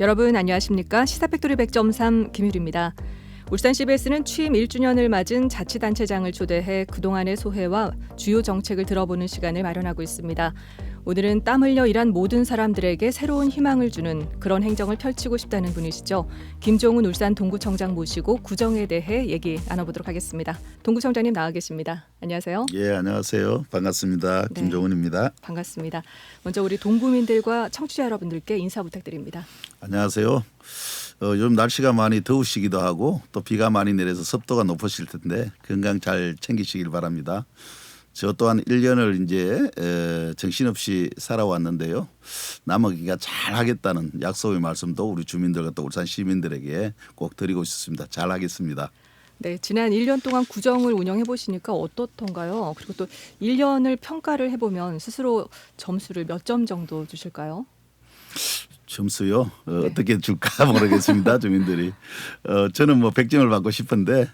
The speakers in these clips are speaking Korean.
여러분 안녕하십니까? 시사팩토리 100.3 김유리입니다. 울산 CBS는 취임 1주년을 맞은 자치단체장을 초대해 그동안의 소회와 주요 정책을 들어보는 시간을 마련하고 있습니다. 오늘은 땀 흘려 일한 모든 사람들에게 새로운 희망을 주는 그런 행정을 펼치고 싶다는 분이시죠. 김종훈 울산 동구청장 모시고 구정에 대해 얘기 나눠보도록 하겠습니다. 동구청장님 나와 계십니다. 안녕하세요. 예, 안녕하세요. 반갑습니다. 네, 김종훈입니다. 반갑습니다. 먼저 우리 동구민들과 청취자 여러분들께 인사 부탁드립니다. 안녕하세요. 요즘 날씨가 많이 더우시기도 하고 또 비가 많이 내려서 습도가 높으실 텐데 건강 잘 챙기시길 바랍니다. 저 또한 1년을 이제 정신없이 살아왔는데요. 남은 기간 잘 하겠다는 약속의 말씀도 우리 주민들과 또 울산 시민들에게 꼭 드리고 싶습니다. 잘 하겠습니다. 네, 지난 1년 동안 구정을 운영해 보시니까 어떻던가요? 그리고 또 1년을 평가를 해보면 스스로 점수를 몇 점 정도 주실까요? 점수요? 네. 어떻게 줄까 모르겠습니다. 주민들이. 저는 뭐 100점을 받고 싶은데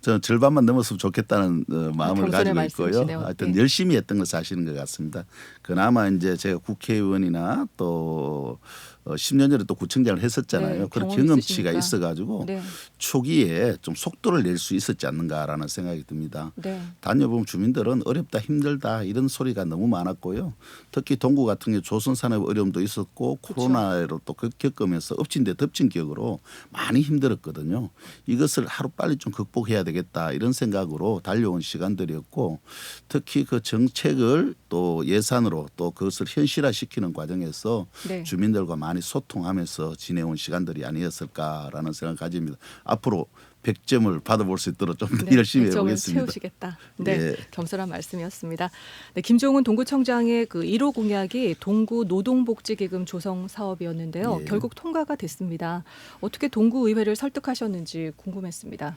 저는 절반만 넘었으면 좋겠다는 마음을 가지고 있고요. 말씀이시네요. 하여튼 네. 열심히 했던 걸 사실인 것 같습니다. 그나마 이제 제가 국회의원이나 또 10년 전에 또 구청장을 했었잖아요. 네, 그런 경험이 경험치가 있으시니까. 있어가지고 네, 초기에 좀 속도를 낼 수 있었지 않는가라는 생각이 듭니다. 네, 다녀보면 주민들은 어렵다 힘들다 이런 소리가 너무 많았고요. 특히 동구 같은 경우 조선산업 어려움도 있었고 코로나로 또 겪으면서 엎친 데 덮친 격으로 많이 힘들었거든요. 이것을 하루빨리 좀 극복해야 되겠다 이런 생각으로 달려온 시간들이었고 특히 그 정책을 또 예산으로 또 그것을 현실화시키는 과정에서 네. 주민들과 많이 소통하면서 지내온 시간들이 아니었을까라는 생각을 가집니다. 앞으로 100점을 받아볼 수 있도록 좀 더 네, 열심히 100점을 해보겠습니다. 채우시겠다. 네, 예. 겸손한 말씀이었습니다. 네, 김종훈 동구청장의 그 1호 공약이 동구 노동복지기금 조성 사업이었는데요. 예. 결국 통과가 됐습니다. 어떻게 동구의회를 설득하셨는지 궁금했습니다.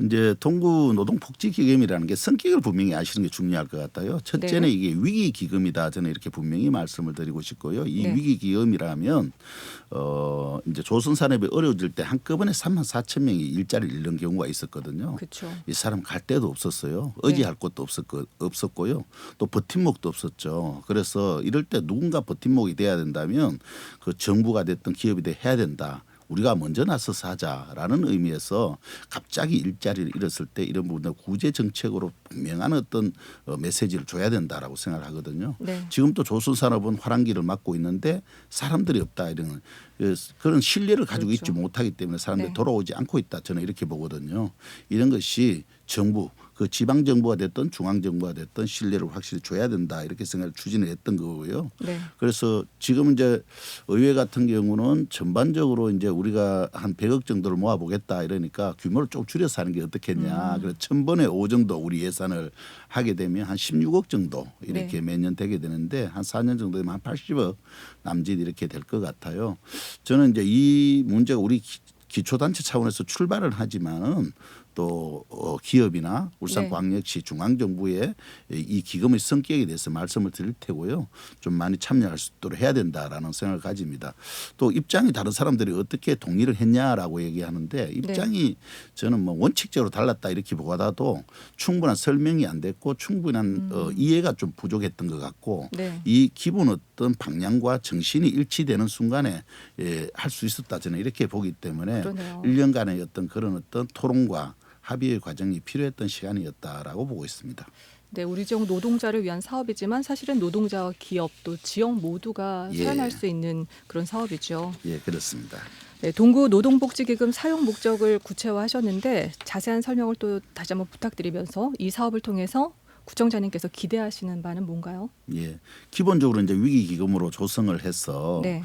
이제 동구 노동복지기금이라는 게 성격을 분명히 아시는 게 중요할 것 같아요. 첫째는 네. 이게 위기기금이다. 저는 이렇게 분명히 말씀을 드리고 싶고요. 이 네. 위기기금이라면 이제 조선산업이 어려워질 때 한꺼번에 3만 4천 명이 일자리를 잃는 경우가 있었거든요. 그렇죠. 이 사람 갈 데도 없었어요. 의지할 곳도 없었고요. 또 버팀목도 없었죠. 그래서 이럴 때 누군가 버팀목이 돼야 된다면 그 정부가 됐든 기업이 돼 해야 된다. 우리가 먼저 나서서 하자라는 의미에서 갑자기 일자리를 잃었을 때 이런 부분들 구제 정책으로 분명한 어떤 메시지를 줘야 된다라고 생각을 하거든요. 네. 지금 또 조선산업은 화랑기를 맞고 있는데 사람들이 없다 이런 그런 신뢰를 가지고 그렇죠. 있지 못하기 때문에 사람들이 네. 돌아오지 않고 있다. 저는 이렇게 보거든요. 이런 것이 정부 그 지방 정부가 됐든 중앙 정부가 됐든 신뢰를 확실히 줘야 된다 이렇게 생각을 추진을 했던 거고요. 네. 그래서 지금 이제 의회 같은 경우는 전반적으로 이제 우리가 한 100억 정도를 모아보겠다 이러니까 규모를 좀 줄여서 하는 게 어떻겠냐. 그래서 1000번에 5 정도 우리 예산을 하게 되면 한 16억 정도 이렇게 네. 매년 되게 되는데 한 4년 정도 되면 한 80억 남짓 이렇게 될 것 같아요. 저는 이제 이 문제가 우리 기초단체 차원에서 출발을 하지만은 또 기업이나 울산광역시 중앙정부의 이 기금의 성격에 대해서 말씀을 드릴 테고요. 좀 많이 참여할 수 있도록 해야 된다라는 생각을 가집니다. 또 입장이 다른 사람들이 어떻게 동의를 했냐라고 얘기하는데 입장이 저는 뭐 원칙적으로 달랐다 이렇게 보다도 충분한 설명이 안 됐고 충분한 이해가 좀 부족했던 것 같고 네. 이 기본 어떤 방향과 정신이 일치되는 순간에 할 수 있었다 저는 이렇게 보기 때문에 그러네요. 1년간의 어떤 그런 어떤 토론과 합의의 과정이 필요했던 시간이었다라고 보고 있습니다. 네, 우리 지역 노동자를 위한 사업이지만 사실은 노동자와 기업 또 지역 모두가 예. 살아날 수 있는 그런 사업이죠. 예, 그렇습니다. 네, 동구 노동복지기금 사용 목적을 구체화하셨는데 자세한 설명을 또 다시 한번 부탁드리면서 이 사업을 통해서 구청장님께서 기대하시는 바는 뭔가요? 예, 기본적으로 이제 위기기금으로 조성을 해서 네.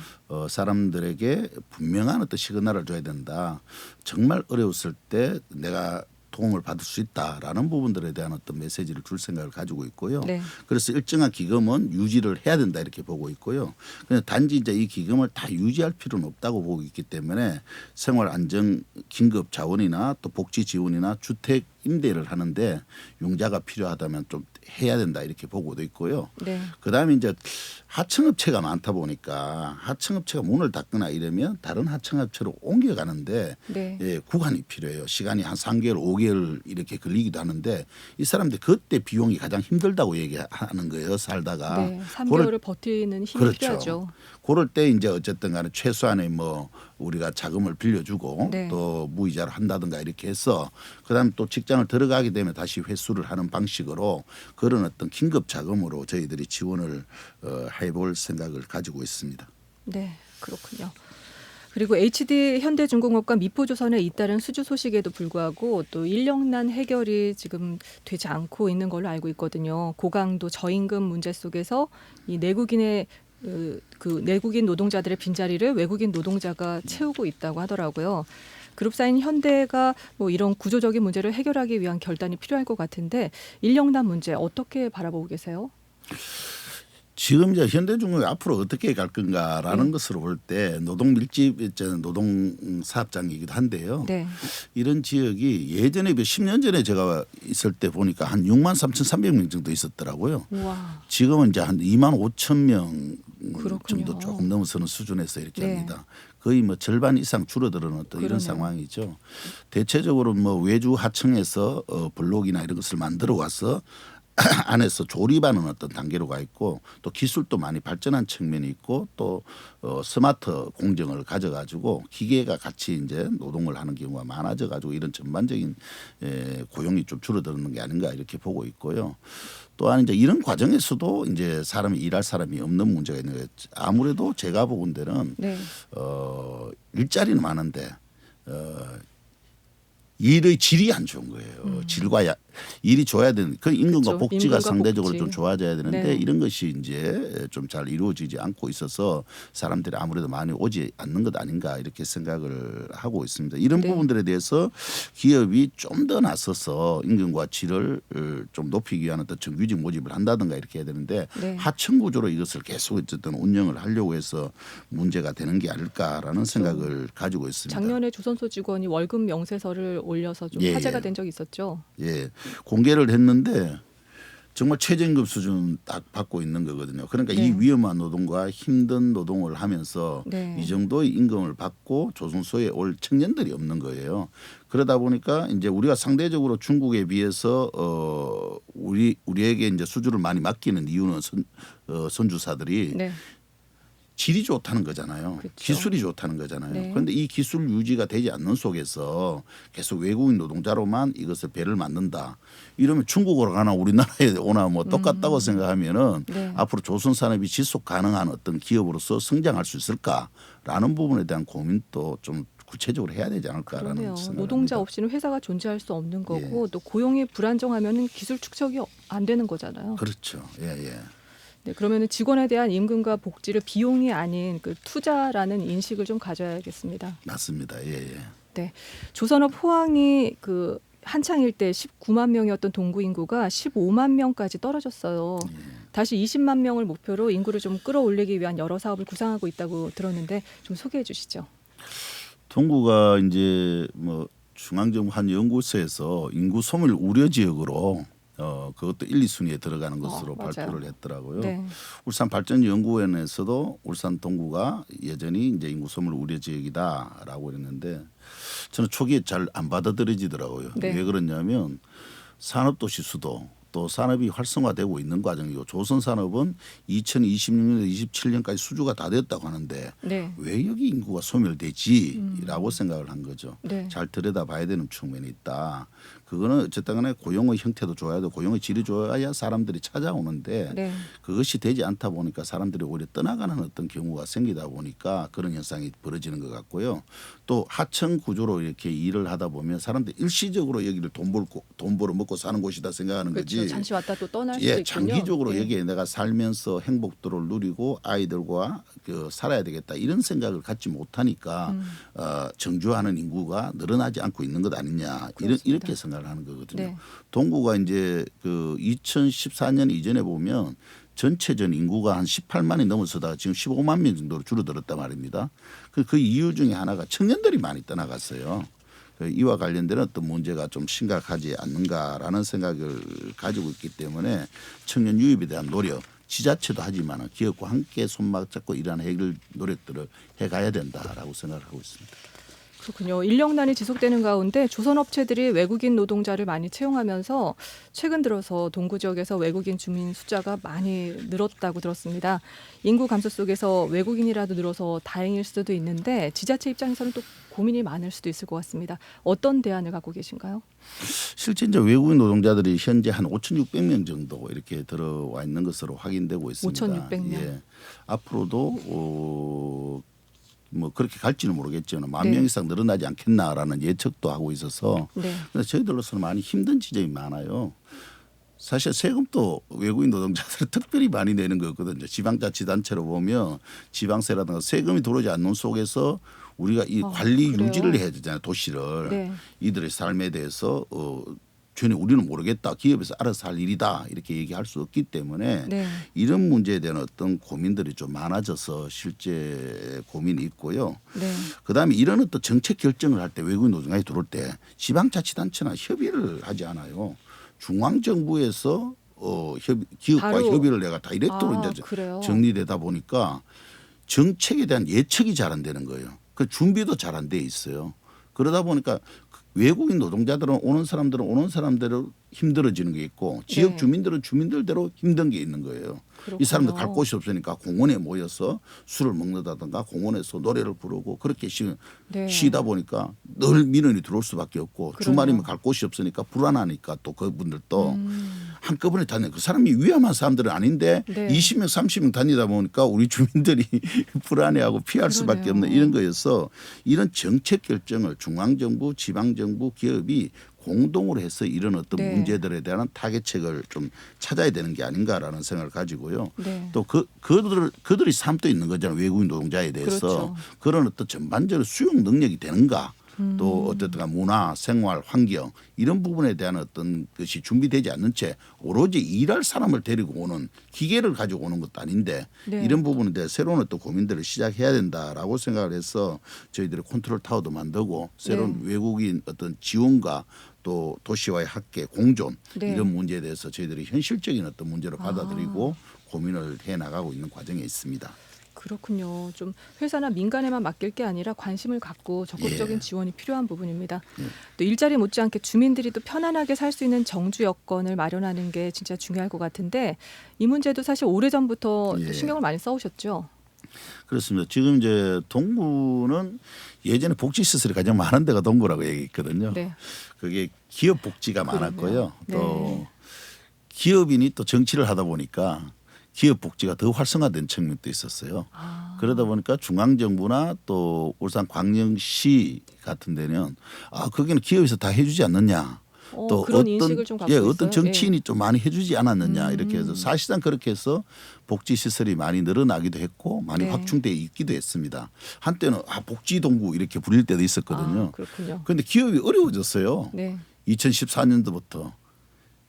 사람들에게 분명한 어떤 시그널을 줘야 된다. 정말 어려웠을 때 내가 도움을 받을 수 있다라는 부분들에 대한 어떤 메시지를 줄 생각을 가지고 있고요. 네. 그래서 일정한 기금은 유지를 해야 된다 이렇게 보고 있고요. 그냥 단지 이제 이 기금을 다 유지할 필요는 없다고 보고 있기 때문에 생활 안정 긴급 자원이나 또 복지 지원이나 주택 임대를 하는데 융자가 필요하다면 좀 해야 된다 이렇게 보고도 있고요. 네. 그다음에 이제 하청업체가 많다 보니까 하청업체가 문을 닫거나 이러면 다른 하청업체로 옮겨가는데 네. 예, 구간이 필요해요. 시간이 한 3개월, 5개월 이렇게 걸리기도 하는데 이 사람들 그때 비용이 가장 힘들다고 얘기하는 거예요. 살다가. 네. 3개월을 버티는 힘이 그렇죠. 필요하죠. 그럴 때 이제 어쨌든 간에 최소한의 뭐 우리가 자금을 빌려주고 네. 또 무이자를 한다든가 이렇게 해서 그다음에 또 직장을 들어가게 되면 다시 회수를 하는 방식으로 그런 어떤 긴급 자금으로 저희들이 지원을 해볼 생각을 가지고 있습니다. 네. 그렇군요. 그리고 HD 현대중공업과 미포조선의 잇따른 수주 소식에도 불구하고 또 인력난 해결이 지금 되지 않고 있는 걸로 알고 있거든요. 고강도 저임금 문제 속에서 이 내국인의 그 내국인 노동자들의 빈자리를 외국인 노동자가 채우고 있다고 하더라고요. 그룹사인 현대가 뭐 이런 구조적인 문제를 해결하기 위한 결단이 필요할 것 같은데 인력난 문제 어떻게 바라보고 계세요? 지금 이제 현대중공업이 앞으로 어떻게 갈 건가라는 것으로 볼 때 노동 밀집 노동 사업장이기도 한데요. 네. 이런 지역이 예전에 10년 전에 제가 있을 때 보니까 한 63,300명 정도 있었더라고요. 우와. 지금은 이제 한 25,000명 그렇군요. 정도 조금 넘어서는 수준에서 이렇게 네. 합니다. 거의 뭐 절반 이상 줄어드는 어떤 이런 그러네요. 상황이죠. 대체적으로 뭐 외주 하청에서 블록이나 이런 것을 만들어 와서 안에서 조립하는 어떤 단계로 가 있고 또 기술도 많이 발전한 측면이 있고 또 스마트 공정을 가져가지고 기계가 같이 이제 노동을 하는 경우가 많아져가지고 이런 전반적인 고용이 좀 줄어드는 게 아닌가 이렇게 보고 있고요. 또한 이제 이런 과정에서도 이제 사람이 일할 사람이 없는 문제가 있는 거예요. 아무래도 제가 보건 데는 네. 일자리는 많은데 일의 질이 안 좋은 거예요. 질과 일이 좋아야 되는 그 임금과 그렇죠. 복지가 임금과 상대적으로 복지. 좀 좋아져야 되는데 네. 이런 것이 이제 좀 잘 이루어지지 않고 있어서 사람들이 아무래도 많이 오지 않는 것 아닌가 이렇게 생각을 하고 있습니다. 이런 네. 부분들에 대해서 기업이 좀 더 나서서 임금과 질을 좀 높이기 위한 어떤 정규직 모집을 한다든가 이렇게 해야 되는데 네. 하청 구조로 이것을 계속 어쨌든 운영을 하려고 해서 문제가 되는 게 아닐까라는 생각을 가지고 있습니다. 작년에 조선소 직원이 월급 명세서를 올려서 좀 예, 화제가 예. 된 적이 있었죠. 예, 공개를 했는데 정말 최저임금 수준 딱 받고 있는 거거든요. 그러니까 네. 이 위험한 노동과 힘든 노동을 하면서 네. 이 정도의 임금을 받고 조선소에 올 청년들이 없는 거예요. 그러다 보니까 이제 우리가 상대적으로 중국에 비해서 우리에게 이제 수주를 많이 맡기는 이유는 선주사들이 네. 질이 좋다는 거잖아요. 그렇죠. 기술이 좋다는 거잖아요. 네. 그런데 이 기술 유지가 되지 않는 속에서 계속 외국인 노동자로만 이것을 배를 만든다. 이러면 중국으로 가나 우리나라에 오나 뭐 똑같다고 생각하면은 네. 앞으로 조선 산업이 지속 가능한 어떤 기업으로서 성장할 수 있을까라는 부분에 대한 고민도 좀 구체적으로 해야 되지 않을까라는 그러네요. 생각을 노동자 합니다. 없이는 회사가 존재할 수 없는 거고 또 고용이 불안정하면은 기술 축적이 안 되는 거잖아요. 그렇죠. 예, 예. 네, 그러면은 직원에 대한 임금과 복지를 비용이 아닌 그 투자라는 인식을 좀 가져야겠습니다. 맞습니다. 예, 예. 네, 조선업 호황이 그 한창일 때 19만 명이었던 동구 인구가 15만 명까지 떨어졌어요. 다시 20만 명을 목표로 인구를 좀 끌어올리기 위한 여러 사업을 구상하고 있다고 들었는데 좀 소개해 주시죠. 동구가 이제 뭐 중앙정부 한 연구소에서 인구 소멸 우려 지역으로 그것도 1, 2순위에 들어가는 것으로 맞아요. 발표를 했더라고요. 네. 울산 발전연구원에서도 울산 동구가 여전히 이제 인구 소멸 우려 지역이다라고 그랬는데 저는 초기에 잘 안 받아들여지더라고요. 네. 왜 그러냐면 산업도시 수도 또 산업이 활성화되고 있는 과정이고 조선 산업은 2026년에서 27년까지 수주가 다 됐다고 하는데 네. 왜 여기 인구가 소멸되지라고 생각을 한 거죠. 네. 잘 들여다봐야 되는 측면이 있다. 그거는 어쨌든 간에 고용의 형태도 좋아야 되고 고용의 질이 좋아야 사람들이 찾아오는데 네. 그것이 되지 않다 보니까 사람들이 오히려 떠나가는 어떤 경우가 생기다 보니까 그런 현상이 벌어지는 것 같고요. 또 하청 구조로 이렇게 일을 하다 보면 사람들이 일시적으로 여기를 돈 벌어 먹고 사는 곳이다 생각하는 그렇죠. 거지. 잠시 왔다 또 떠날 수도 있군요. 장기적으로 예. 여기에 내가 살면서 행복도를 누리고 아이들과 살아야 되겠다 이런 생각을 갖지 못하니까 정주하는 인구가 늘어나지 않고 있는 것 아니냐 이렇게 생각을 하는 거거든요. 네. 동구가 동구가 이제 그 2014년 이전에 보면 전체전 인구가 한 18만이 넘어서다가 지금 15만 명 정도로 줄어들었단 말입니다. 그 이유 중에 하나가 청년들이 많이 떠나갔어요. 이와 관련된 어떤 문제가 좀 심각하지 않는가라는 생각을 가지고 있기 때문에 청년 유입에 대한 노력 지자체도 하지만 기업과 함께 손맞잡고 이러한 해결 노력들을 해가야 된다라고 생각을 하고 있습니다. 그렇군요. 인력난이 지속되는 가운데 조선업체들이 외국인 노동자를 많이 채용하면서 최근 들어서 동구 지역에서 외국인 주민 숫자가 많이 늘었다고 들었습니다. 인구 감소 속에서 외국인이라도 늘어서 다행일 수도 있는데 지자체 입장에서는 또 고민이 많을 수도 있을 것 같습니다. 어떤 대안을 갖고 계신가요? 실제 이제 외국인 노동자들이 현재 한 5,600명 정도 이렇게 들어와 있는 것으로 확인되고 있습니다. 5,600명. 예. 앞으로도 뭐 그렇게 갈지는 모르겠지만 10,000명 네. 이상 늘어나지 않겠나라는 예측도 하고 있어서 네. 그래서 저희들로서는 많이 힘든 지점이 많아요. 사실 세금도 외국인 노동자들이 특별히 많이 내는 거거든요. 지방자치단체로 보면 지방세라든가 세금이 들어오지 않는 속에서 우리가 이 관리 그래요? 유지를 해야 되잖아요. 도시를. 네. 이들의 삶에 대해서 전혀 우리는 모르겠다. 기업에서 알아서 할 일이다. 이렇게 얘기할 수 없기 때문에 네. 이런 문제에 대한 어떤 고민들이 좀 많아져서 실제 고민이 있고요. 네. 그다음에 이런 어떤 정책 결정을 할 때 외국인 노동자가 들어올 때 지방자치단체나 협의를 하지 않아요. 중앙정부에서 기업과 바로. 협의를 내가 다이렉트로 이제 그래요? 정리되다 보니까 정책에 대한 예측이 잘 안 되는 거예요. 그 준비도 잘 안 돼 있어요. 그러다 보니까 외국인 노동자들은 오는 사람대로 힘들어지는 게 있고 지역 네. 주민들은 주민들대로 힘든 게 있는 거예요. 이 사람들 갈 곳이 없으니까 공원에 모여서 술을 먹는다든가 공원에서 노래를 부르고 그렇게 네. 쉬다 보니까 늘 민원이 들어올 수밖에 없고 그러네요. 주말이면 갈 곳이 없으니까 불안하니까 또 그분들도 한꺼번에 다니는 그 사람이 위험한 사람들은 아닌데 네. 20명 30명 다니다 보니까 우리 주민들이 불안해하고 피할 수밖에 그러네요. 없는 이런 거여서 이런 정책 결정을 중앙정부 지방정부 기업이 공동으로 해서 이런 어떤 네. 문제들에 대한 타개책을 좀 찾아야 되는 게 아닌가라는 생각을 가지고요. 네. 또 그들이 삶도 있는 거잖아요. 외국인 노동자에 대해서 그렇죠. 그런 어떤 전반적으로 수용 능력이 되는가. 또 어쨌든 문화, 생활, 환경 이런 부분에 대한 어떤 것이 준비되지 않는 채 오로지 일할 사람을 데리고 오는 기계를 가지고 오는 것도 아닌데 네. 이런 부분에 대해 새로운 어떤 고민들을 시작해야 된다라고 생각을 해서 저희들이 컨트롤 타워도 만들고 새로운 외국인 어떤 지원과 또 도시와의 학계 공존 네. 이런 문제에 대해서 저희들이 현실적인 어떤 문제로 받아들이고 고민을 해 나가고 있는 과정에 있습니다. 그렇군요. 좀 회사나 민간에만 맡길 게 아니라 관심을 갖고 적극적인 예. 지원이 필요한 부분입니다. 또 일자리 못지않게 주민들이 또 편안하게 살 수 있는 정주 여건을 마련하는 게 진짜 중요할 것 같은데 이 문제도 사실 오래전부터 또 예. 신경을 많이 써오셨죠. 그렇습니다. 지금 이제 동구는 예전에 복지 시설이 가장 많은 데가 동구라고 얘기했거든요. 네. 그게 기업 복지가 많았고요. 네. 또 기업인이 또 정치를 하다 보니까 기업 복지가 더 활성화된 측면도 있었어요. 그러다 보니까 중앙정부나 또 울산 광역시 같은 데는 거기는 기업에서 다 해주지 않느냐. 또 그런 인식을 좀 갖고 어떤 있어요. 정치인이 좀 많이 해주지 않았느냐 이렇게 해서 사실상 그렇게 해서 복지 시설이 많이 늘어나기도 했고 많이 네. 확충돼 있기도 했습니다. 한때는 복지동구 이렇게 불릴 때도 있었거든요. 그렇군요. 그런데 기업이 어려워졌어요. 네. 2014년도부터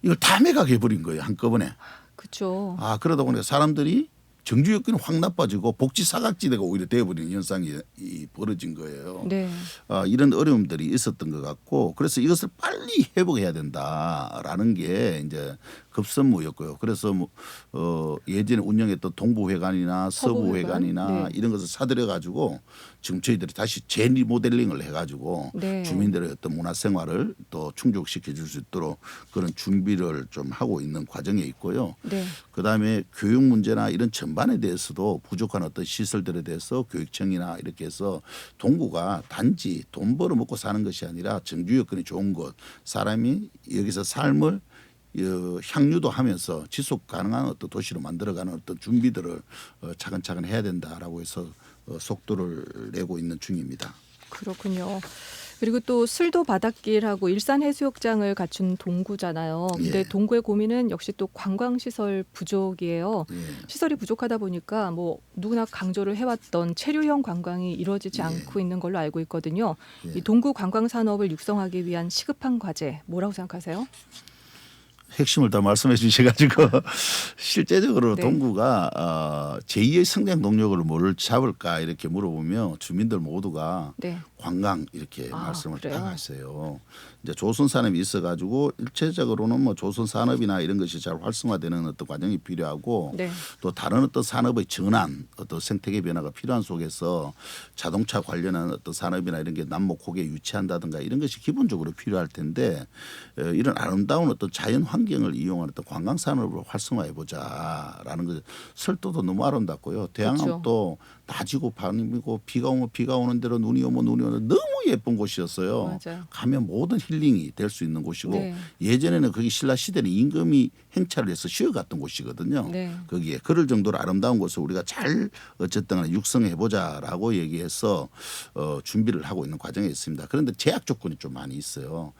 이걸 다 매각해 버린 거예요 한꺼번에. 그렇죠. 그러다 보니까 사람들이 정주 여건이 확 나빠지고 복지 사각지대가 오히려 되어버리는 현상이 벌어진 거예요. 네. 이런 어려움들이 있었던 것 같고 그래서 이것을 빨리 회복해야 된다라는 게 이제 급선무였고요. 그래서 예전에 운영했던 동부회관이나 서부회관이나 네. 이런 것을 사들여 가지고 지금 저희들이 다시 재리모델링을 해가지고 네. 주민들의 어떤 문화생활을 또 충족시켜 줄 수 있도록 그런 준비를 좀 하고 있는 과정에 있고요. 네. 그다음에 교육 문제나 이런 전반에 대해서도 부족한 어떤 시설들에 대해서 교육청이나 이렇게 해서 동구가 단지 돈 벌어 먹고 사는 것이 아니라 정주 여건이 좋은 곳 사람이 여기서 삶을 향유도 하면서 지속 가능한 어떤 도시로 만들어가는 어떤 준비들을 차근차근 해야 된다라고 해서 속도를 내고 있는 중입니다. 그렇군요. 그리고 또 술도 바닷길하고 일산 해수욕장을 갖춘 동구잖아요. 근데 예. 동구의 고민은 역시 또 관광시설 부족이에요. 예. 시설이 부족하다 보니까 뭐 누구나 강조를 해왔던 체류형 관광이 이루어지지 예. 않고 있는 걸로 알고 있거든요. 예. 이 동구 관광 산업을 육성하기 위한 시급한 과제 뭐라고 생각하세요? 핵심을 다 말씀해 주셔가지고 실제적으로 네. 동구가 제2의 성장 동력을 뭘 잡을까 이렇게 물어보면 주민들 모두가 네. 관광 이렇게 아, 말씀을 그래요? 딱 하세요. 이제 조선 산업이 있어가지고 일체적으로는 뭐 조선 산업이나 이런 것이 잘 활성화되는 어떤 과정이 필요하고 네. 또 다른 어떤 산업의 전환, 어떤 생태계 변화가 필요한 속에서 자동차 관련한 어떤 산업이나 이런 게 남목호계 유치한다든가 이런 것이 기본적으로 필요할 텐데 이런 아름다운 어떤 자연 환경을 이용한 어떤 관광 산업을 활성화해 보자라는 거 설도도 너무 아름답고요. 대양암도 낮이고 밤이고 비가 오면 비가 오는 대로 눈이 오면 눈이 오는 너무 예쁜 곳이었어요. 맞아요. 가면 모든 힐링이 될 수 있는 곳이고 네. 예전에는 거기 신라 시대는 임금이 행차를 해서 쉬어갔던 곳이거든요. 네. 거기에 그럴 정도로 아름다운 곳을 우리가 잘 어쨌든 간에 육성해 보자라고 얘기해서 준비를 하고 있는 과정에 있습니다. 그런데 제약 조건이 좀 많이 있어요.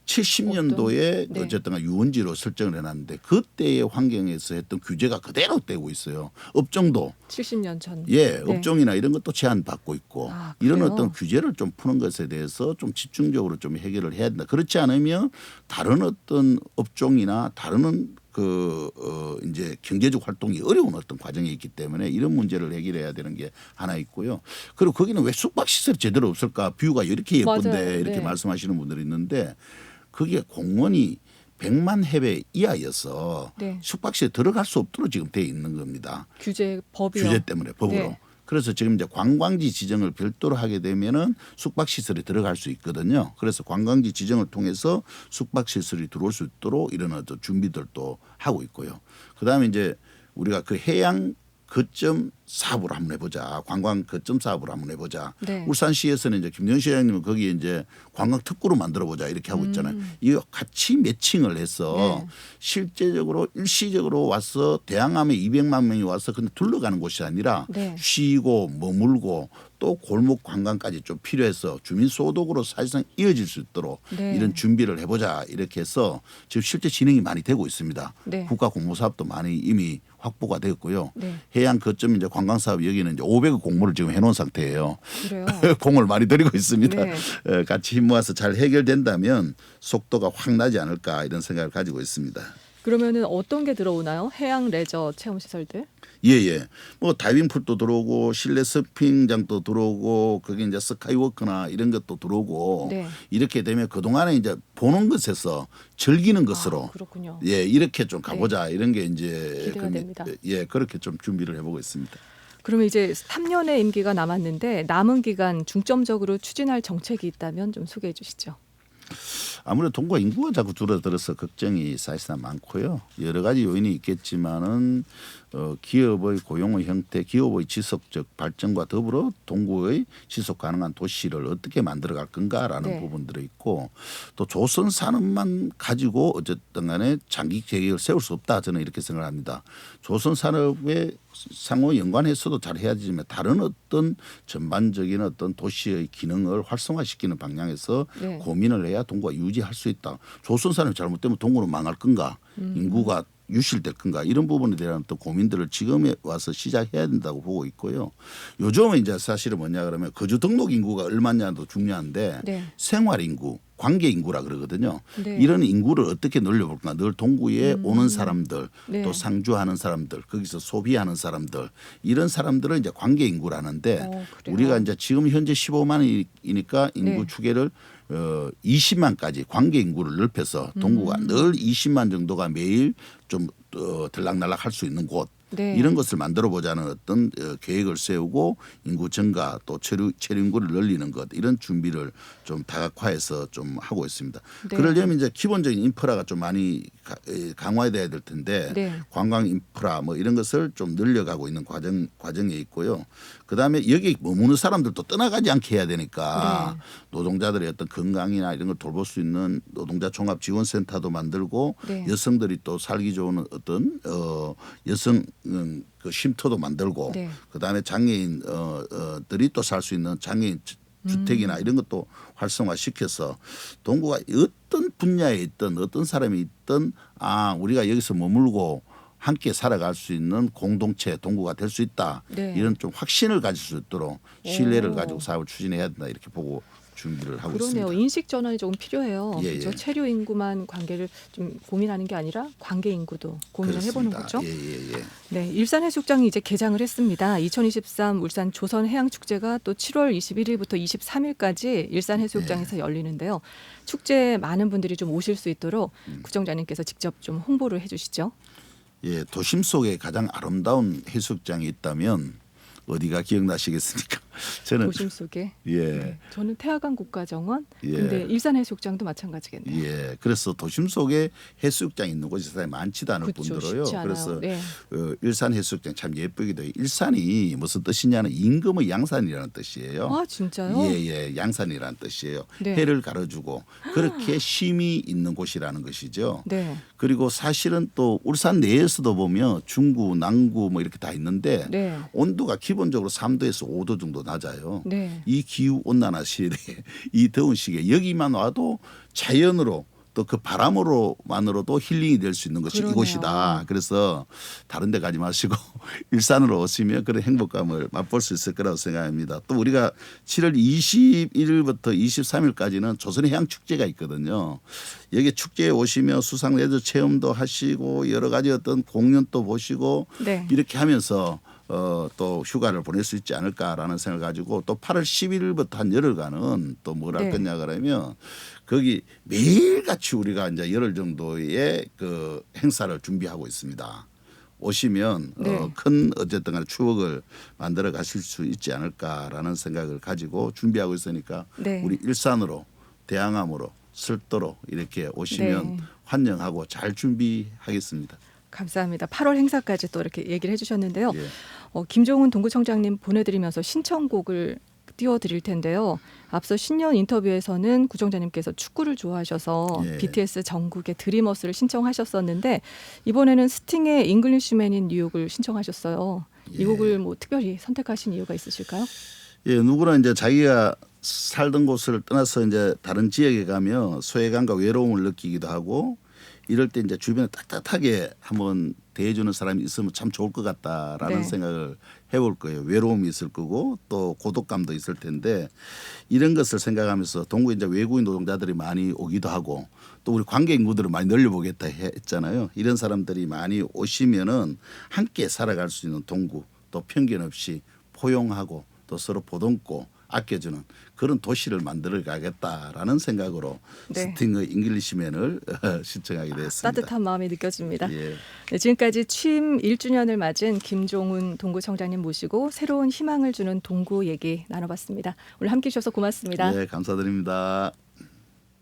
70년도에 네. 어쨌든 유원지로 설정을 해놨는데 그때의 환경에서 했던 규제가 그대로 되고 있어요. 업종도 70년 전. 예, 네. 업종이나 이런 것도 제한받고 있고 아, 이런 그래요? 어떤 규제를 좀 푸는 것에 대해서 좀 집중적으로 좀 해결을 해야 된다. 그렇지 않으면 다른 어떤 업종이나 다른 이제 경제적 활동이 어려운 어떤 과정이 있기 때문에 이런 문제를 해결해야 되는 게 하나 있고요. 그리고 거기는 왜 숙박시설이 제대로 없을까? 뷰가 이렇게 예쁜데 맞아요. 이렇게 네. 말씀하시는 분들이 있는데 거기에 공원이 100만 해배 이하여서 네. 숙박시에 들어갈 수 없도록 지금 돼 있는 겁니다. 규제 법이요. 규제 때문에 법으로. 네. 그래서 지금 이제 관광지 지정을 별도로 하게 되면은 숙박시설이 들어갈 수 있거든요. 그래서 관광지 지정을 통해서 숙박시설이 들어올 수 있도록 이런 어떤 준비들도 하고 있고요. 그다음에 이제 우리가 그 해양 거점 사업을 한번 해보자. 관광 거점 사업을 한번 해보자. 네. 울산시에서는 이제 김정희 시장님은 거기에 이제 관광 특구로 만들어보자 이렇게 하고 있잖아요. 이거 같이 매칭을 해서 네. 실제적으로 일시적으로 와서 대양암에 200만 명이 와서 근데 둘러가는 곳이 아니라 네. 쉬고 머물고 또 골목 관광까지 좀 필요해서 주민 소득으로 사실상 이어질 수 있도록 네. 이런 준비를 해보자 이렇게 해서 지금 실제 진행이 많이 되고 있습니다. 네. 국가 공모 사업도 많이 이미 확보가 되었고요. 네. 해양 거점 이제 관광 사업 여기는 이제 500억 공모를 지금 해놓은 상태예요. 그래요. 공을 많이 들이고 있습니다. 네. 같이 힘 모아서 잘 해결된다면 속도가 확 나지 않을까 이런 생각을 가지고 있습니다. 그러면은 어떤 게 들어오나요? 해양 레저 체험 시설들? 예예. 뭐 다이빙풀도 들어오고 실내 서핑장도 들어오고 거기 이제 스카이워크나 이런 것도 들어오고 네. 이렇게 되면 그 동안에 이제 보는 것에서 즐기는 것으로 아, 그렇군요. 예 이렇게 좀 가보자 이런 게 이제 기대가 됩니다. 예 그렇게 좀 준비를 해보고 있습니다. 그러면 이제 3년의 임기가 남았는데 남은 기간 중점적으로 추진할 정책이 있다면 좀 소개해 주시죠. 아무래도 동과 인구가 자꾸 줄어들어서 걱정이 사실상 많고요. 여러 가지 요인이 있겠지만은 기업의 고용의 형태, 기업의 지속적 발전과 더불어 동구의 지속 가능한 도시를 어떻게 만들어갈 건가라는 네. 부분들이 있고 또 조선 산업만 가지고 어쨌든 간에 장기 계획을 세울 수 없다 저는 이렇게 생각합니다. 조선 산업에 상호 연관해서도 잘 해야 되지만 다른 어떤 전반적인 어떤 도시의 기능을 활성화시키는 방향에서 네. 고민을 해야 동구가 유지할 수 있다. 조선 산업이 잘못되면 동구는 망할 건가? 인구가 유실될 건가 이런 부분에 대한 또 고민들을 지금에 와서 시작해야 된다고 보고 있고요. 요즘은 이제 사실은 뭐냐 그러면 거주 등록 인구가 얼마냐도 중요한데 네. 생활 인구, 관계 인구라 그러거든요. 네. 이런 인구를 어떻게 늘려볼까? 늘 동구에 오는 사람들, 네. 또 상주하는 사람들, 거기서 소비하는 사람들 이런 사람들을 이제 관계 인구라는데 그래요? 우리가 이제 지금 현재 15만이니까 인구 네. 추계를 20만까지 관계 인구를 넓혀서 동구가 늘 20만 정도가 매일 좀 들락날락 할 수 있는 곳 네. 이런 것을 만들어 보자는 어떤 계획을 세우고 인구 증가 또 체류 인구를 늘리는 것 이런 준비를 좀 다각화해서 좀 하고 있습니다. 네. 그러려면 이제 기본적인 인프라가 좀 많이 강화돼야 될 텐데 네. 관광 인프라 뭐 이런 것을 좀 늘려가고 있는 과정에 있고요. 그다음에 여기 머무는 사람들도 떠나가지 않게 해야 되니까 네. 노동자들의 어떤 건강이나 이런 걸 돌볼 수 있는 노동자 종합 지원센터도 만들고 네. 여성들이 또 살기 좋은 어떤 여성 그 쉼터도 만들고 네. 그다음에 장애인 들이 또 살 수 있는 장애인 주택이나 이런 것도 활성화시켜서 동구가 어떤 분야에 있든 어떤 사람이 있든 우리가 여기서 머물고 함께 살아갈 수 있는 공동체 동구가 될 수 있다. 네. 이런 좀 확신을 가질 수 있도록 신뢰를 오. 가지고 사업을 추진해야 된다 이렇게 보고 준비를 하고 그러네요. 있습니다. 인식 전환이 조금 필요해요. 예, 그렇죠? 예. 체류 인구만 관계를 좀 고민하는 게 아니라 관계 인구도 고민을 해보는 거죠. 예. 네, 일산해수욕장이 이제 개장을 했습니다. 2023 울산 조선해양축제가 또 7월 21일부터 23일까지 일산해수욕장에서 열리는데요. 축제에 많은 분들이 좀 오실 수 있도록 구청장님께서 직접 좀 홍보를 해주시죠. 예, 도심 속에 가장 아름다운 해수욕장이 있다면 어디가 기억나시겠습니까? 저는 도심 속에. 예. 네, 저는 태화강 국가정원. 예. 근데 일산해수욕장도 마찬가지겠네요. 예, 그래서 도심 속에 해수욕장 있는 곳이 사실 많지도 않을 그쵸, 뿐더러요. 쉽지 않아요. 그래서 네. 일산 해수욕장 참 예쁘기도 해요. 일산이 무슨 뜻이냐는 임금의 양산이라는 뜻이에요. 아 진짜요? 예, 양산이라는 뜻이에요. 네. 해를 가로주고 그렇게 쉼이 있는 곳이라는 것이죠. 네. 그리고 사실은 또 울산 내에서도 보면 중구, 남구 뭐 이렇게 다 있는데 네. 온도가 기본적으로 3도에서 5도 정도 낮아요. 네. 이 기후 온난화 시대에 이 더운 시기에 여기만 와도 자연으로 또 그 바람으로만으로도 힐링이 될 수 있는 것이 그러네요. 이곳이다. 그래서 다른 데 가지 마시고 일산으로 오시면 그런 행복감을 맛볼 수 있을 거라고 생각합니다. 또 우리가 7월 21일부터 23일까지는 조선해양축제가 있거든요. 여기 축제에 오시면 수상레저 체험도 하시고 여러 가지 어떤 공연도 보시고 네. 이렇게 하면서 또 휴가를 보낼 수 있지 않을까라는 생각을 가지고 또 8월 11일부터 한 열흘간은 또 뭘 할 네. 거냐 그러면 거기 매일같이 우리가 이제 열흘 정도의 그 행사를 준비하고 있습니다. 오시면 네. 큰 어쨌든 간에 추억을 만들어 가실 수 있지 않을까라는 생각을 가지고 준비하고 있으니까 네. 우리 일산으로 대항암으로 설도로 이렇게 오시면 네. 환영하고 잘 준비하겠습니다. 감사합니다. 8월 행사까지 또 이렇게 얘기를 해주셨는데요. 예. 김종훈 동구청장님 보내드리면서 신청곡을 띄워드릴 텐데요. 앞서 신년 인터뷰에서는 구청장님께서 축구를 좋아하셔서 예. BTS 전국의 드리머스를 신청하셨었는데 이번에는 스팅의 잉글리시맨 인 뉴욕을 신청하셨어요. 이 예. 곡을 뭐 특별히 선택하신 이유가 있으실까요? 예, 누구나 이제 자기가 살던 곳을 떠나서 이제 다른 지역에 가면 소외감과 외로움을 느끼기도 하고 이럴 때 이제 주변에 따뜻하게 한번 대해주는 사람이 있으면 참 좋을 것 같다라는 네. 생각을 해볼 거예요. 외로움이 있을 거고 또 고독감도 있을 텐데 이런 것을 생각하면서 동구에 이제 외국인 노동자들이 많이 오기도 하고 또 우리 관계 인구들을 많이 늘려보겠다 했잖아요. 이런 사람들이 많이 오시면은 함께 살아갈 수 있는 동구 또 편견 없이 포용하고 또 서로 보듬고 아껴주는 그런 도시를 만들어 가겠다라는 생각으로 네. 스팅의 잉글리시맨을 신청하게 됐습니다. 따뜻한 마음이 느껴집니다. 예. 네, 지금까지 취임 1주년을 맞은 김종훈 동구청장님 모시고 새로운 희망을 주는 동구 얘기 나눠봤습니다. 오늘 함께해 주셔서 고맙습니다. 예, 감사드립니다.